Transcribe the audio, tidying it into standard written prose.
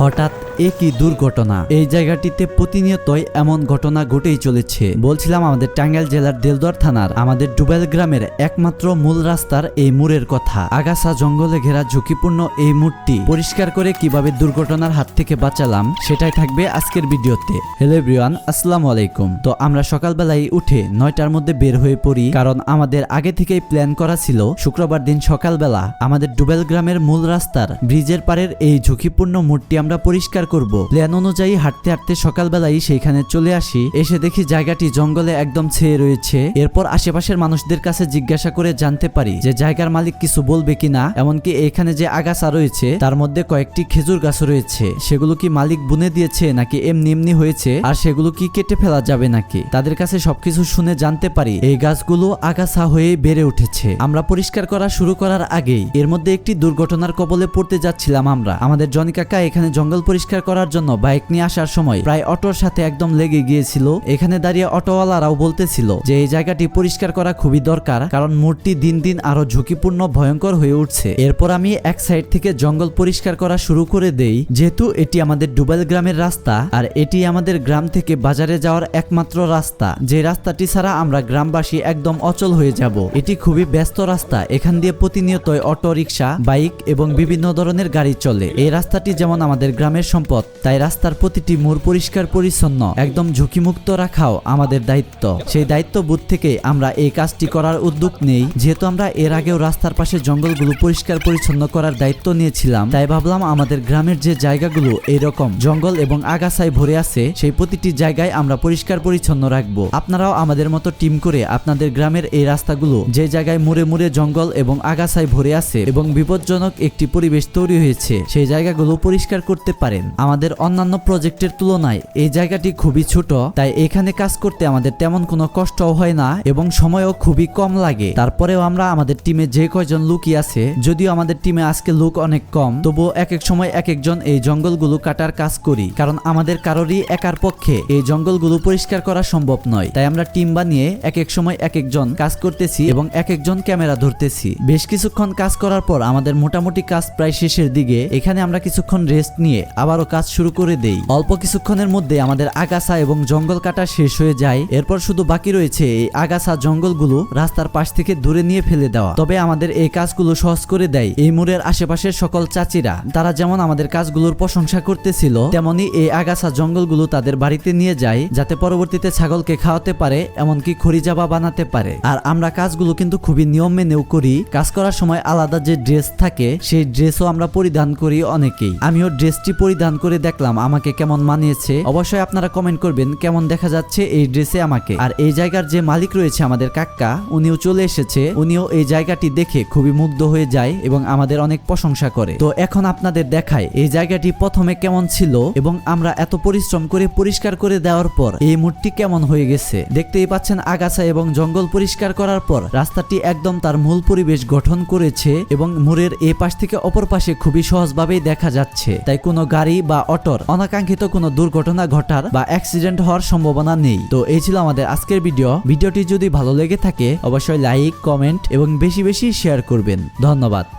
হঠাৎ একই দুর্ঘটনা। এই জায়গাটিতে প্রতিনিয়তই এমন ঘটনা ঘটেই চলেছে। বলছিলাম আমাদের টাঙ্গাইল জেলার দেলদুয়ার থানার আমাদের ডুবেল গ্রামের একমাত্র মূল রাস্তার এই মোড়ের কথা। আগাছা জঙ্গলে ঘেরা ঝুঁকিপূর্ণ এই মোড়টি পরিষ্কার করে কিভাবে দুর্ঘটনার হাত থেকে বাঁচালাম সেটাই থাকবে আজকের ভিডিওতে। হ্যালো এভরিওয়ান, আসসালামু আলাইকুম। তো আমরা সকালবেলায় উঠে 9টার মধ্যে বের হয়ে পড়ি, কারণ আমাদের আগে থেকেই প্ল্যান করা ছিল শুক্রবার দিন সকালবেলা আমাদের ডুবেল গ্রামের মূল রাস্তার ব্রিজের পারের এই ঝুঁকিপূর্ণ মোড়টি আমরা পরিষ্কার করব। প্ল্যান অনুযায়ী হাঁটতে হাঁটতে সকালবেলায় সেইখানে চলে আসি। এসে দেখি জায়গাটি জঙ্গলে একদম ছেয়ে রয়েছে। এরপর আশেপাশের মানুষদের কাছে জিজ্ঞাসা করে জানতে পারি যে জায়গার মালিক কিছু বলবে কিনা, এমনকি এখানে যে আগাছা রয়েছে তার মধ্যে কয়েকটি খেজুর গাছ রয়েছে, সেগুলো কি মালিক বুনে দিয়েছে নাকি এমনি এমনি হয়েছে, আর সেগুলো কি কেটে ফেলা যাবে নাকি। তাদের কাছে সবকিছু শুনে জানতে পারি এই গাছগুলো আগাছা হয়ে বেড়ে উঠেছে। আমরা পরিষ্কার করা শুরু করার আগেই এর মধ্যে একটি দুর্ঘটনার কবলে পড়তে যাচ্ছিলাম আমরা। আমাদের জনি কাকা এখানে জঙ্গল পরিষ্কার করার জন্য বাইক নিয়ে আসার সময় প্রায় অটোর সাথে একদম লেগে গিয়েছিল। এখানে দাঁড়িয়ে অটোওয়ালারাও বলতেছিল যে এই জায়গাটি পরিষ্কার করা খুবই দরকার, কারণ মোড়টি দিন দিন আরো ঝুঁকিপূর্ণ ভয়ঙ্কর হয়ে উঠছে। এরপর আমি এক সাইড থেকে জঙ্গল পরিষ্কার করা শুরু করে দেই, যেহেতু এটি আমাদের ডুবেল গ্রামের রাস্তা আর এটি আমাদের গ্রাম থেকে বাজারে যাওয়ার একমাত্র রাস্তা। যে রাস্তাটি ছাড়া আমরা গ্রামবাসী একদম অচল হয়ে যাব। এটি খুবই ব্যস্ত রাস্তা, এখান দিয়ে প্রতিনিয়তই অটো, রিক্সা, বাইক এবং বিভিন্ন ধরনের গাড়ি চলে। এই রাস্তাটি যেমন আমাদের গ্রামের সম্পদ, তাই রাস্তার প্রতিটি মোড় পরিষ্কার পরিচ্ছন্ন একদম ঝুঁকিমুক্ত রাখাও আমাদের দায়িত্ব। সেই দায়িত্ববোধ থেকে আমরা এই কাজটি করার উদ্যোগ নেই। যেহেতু আমরা এর আগেও রাস্তার পাশে জঙ্গলগুলো পরিষ্কার পরিচ্ছন্ন করার দায়িত্ব নিয়েছিলাম, তাই ভাবলাম আমাদের গ্রামের যে জায়গাগুলো এইরকম জঙ্গল এবং আগাছায় ভরে আছে সেই প্রতিটি জায়গায় আমরা পরিষ্কার পরিচ্ছন্ন রাখবো। আপনারাও আমাদের মতো টিম করে আপনাদের গ্রামের এই রাস্তাগুলো যে জায়গায় মুড়ে মুড়ে জঙ্গল এবং আগাছায় ভরে আছে এবং বিপজ্জনক একটি পরিবেশ তৈরি হয়েছে সেই জায়গাগুলো পরিষ্কার করতে পারেন। আমাদের অন্যান্য প্রজেক্টের তুলনায় এই জায়গাটি খুবই ছোট, তাই এখানে কাজ করতে আমাদের তেমন কোনো কষ্টও হয় না এবং সময়ও খুবই কম লাগে। তারপরেও আমরা আমাদের টিমে যে কয়জন লোকই আছে, যদিও আমাদের টিমে আজকে লোক অনেক কম, তবুও এক এক সময় এক একজন এই জঙ্গলগুলো কাটার কাজ করি, কারণ আমাদের কারোরই একার পক্ষে এই জঙ্গলগুলো পরিষ্কার করা সম্ভব নয়। তাই আমরা টিম বানিয়ে এক এক সময় এক একজন কাজ করতেছি এবং এক একজন ক্যামেরা ধরতেছি। বেশ কিছুক্ষণ কাজ করার পর আমাদের মোটামুটি কাজ প্রায় শেষের দিকে। এখানে আমরা কিছুক্ষণ রেস্ট নিয়ে আবারও কাজ শুরু করে দেই। অল্প কিছুক্ষণের মধ্যে আমাদের আগাছা এবং জঙ্গল কাটা শেষ হয়ে যায়। এরপর শুধু বাকি রয়েছে এই আগাছা জঙ্গলগুলো রাস্তার পাশ থেকে দূরে নিয়ে ফেলে দেওয়া। তবে আমাদের এই কাজগুলো সহজ করে দেয় এই মোড়ের আশেপাশের সকল চাচিরা। তারা যেমন আমাদের কাজগুলোর প্রশংসা করতেছিল, তেমনি এই আগাছা জঙ্গলগুলো তাদের বাড়িতে নিয়ে যায় যাতে পরবর্তীতে ছাগলকে খাওয়াতে পারে, এমনকি খড়িজাবা বানাতে পারে। আর আমরা কাজগুলো কিন্তু খুবই নিয়ম মেনেও করি। কাজ করার সময় আলাদা যে ড্রেস থাকে সেই ড্রেসও আমরা পরিধান করি অনেকেই। আমিও ড্রেসটি পরিধান করে দেখলাম আমাকে কেমন মানিয়েছে। অবশ্যই আপনারা কমেন্ট করবেন কেমন দেখা যাচ্ছে এই ড্রেসে আমাকে। আর এই জায়গার যে মালিক রয়েছে আমাদের কাকা, উনিও চলে এসেছে। উনিও এই জায়গাটি দেখে খুবই মুগ্ধ হয়ে যায় এবং আমাদের অনেক প্রশংসা করে। তো এখন আপনাদের দেখায় এই জায়গাটি প্রথমে কেমন ছিল এবং আমরা এত পরিশ্রম করে পরিষ্কার করে দেওয়ার পর এই মোড়টি কেমন হয়ে গেছে। দেখতেই পাচ্ছেন আগাছা এবং জঙ্গল পরিষ্কার করার পর রাস্তাটি একদম তার মূল পরিবেশ গঠন করেছে এবং মোড়ের এই পাশ থেকে অপর পাশে খুবই সহজভাবেই দেখা যাচ্ছে। তাই কোনো গাড়ি বা অটোর অনাকাঙ্ক্ষিত কোনো দুর্ঘটনা ঘটার বা অ্যাক্সিডেন্ট হওয়ার সম্ভাবনা নেই। তো এই ছিল আমাদের আজকের ভিডিওটি যদি ভালো লেগে থাকে অবশ্যই লাইক, কমেন্ট এবং বেশি বেশি শেয়ার করবেন। ধন্যবাদ।